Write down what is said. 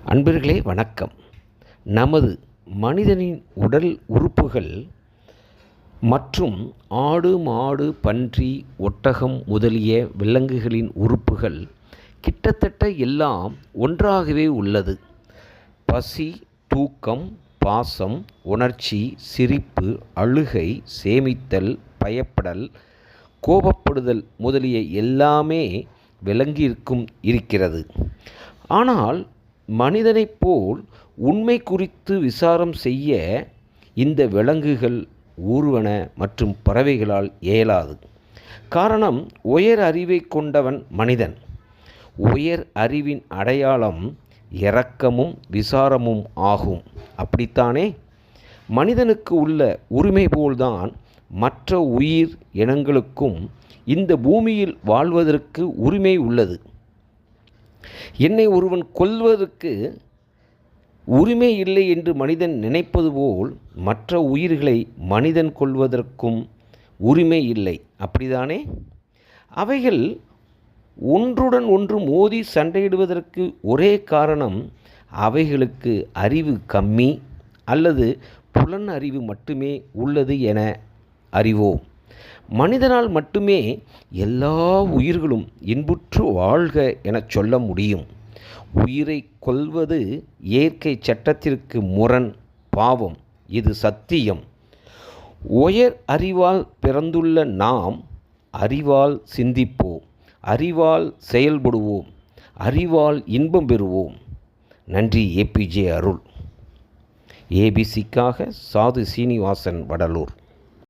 அன்பர்களே வணக்கம். நமது மனிதனின் உடல் உறுப்புகள் மற்றும் ஆடு, மாடு, பன்றி, ஒட்டகம் முதலிய விலங்குகளின் உறுப்புகள் கிட்டத்தட்ட எல்லாம் ஒன்றாகவே உள்ளது. பசி, தூக்கம், பாசம், உணர்ச்சி, சிரிப்பு, அழுகை, சேமித்தல், பயப்படல், கோபப்படுதல் முதலிய எல்லாமே விலங்கிற்கும் இருக்கிறது. ஆனால் மனிதனைப் போல் உண்மை குறித்து விசாரம் செய்ய இந்த விலங்குகள், ஊர்வன மற்றும் பறவைகளால் இயலாது. காரணம், உயர் அறிவை கொண்டவன் மனிதன். உயர் அறிவின் அடையாளம் இரக்கமும் விசாரமும் ஆகும். அப்படித்தானே? மனிதனுக்கு உள்ள உரிமை போல்தான் மற்ற உயிர் இனங்களுக்கும் இந்த பூமியில் வாழ்வதற்கு உரிமை உள்ளது. என்னை ஒருவன் கொல்வதற்கு உரிமை இல்லை என்று மனிதன் நினைப்பது போல் மற்ற உயிர்களை மனிதன் கொல்வதற்கும் உரிமை இல்லை. அப்படிதானே? அவைகள் ஒன்றுடன் ஒன்று மோதி சண்டையிடுவதற்கு ஒரே காரணம், அவைகளுக்கு அறிவு கம்மி அல்லது புலன் அறிவு மட்டுமே உள்ளது என அறிவோம். மனிதனால் மட்டுமே எல்லா உயிர்களும் இன்புற்று வாழ்க எனச் சொல்ல முடியும். உயிரை கொல்வது இயற்கை சட்டத்திற்கு முரண், பாவம். இது சத்தியம். உயர் அறிவால் பிறந்துள்ள நாம் அறிவால் சிந்திப்போம், அறிவால் செயல்படுவோம், அறிவால் இன்பம் பெறுவோம். நன்றி. ஏபிஜே அருள். ஏபிசிக்காக சாது சீனிவாசன், வடலூர்.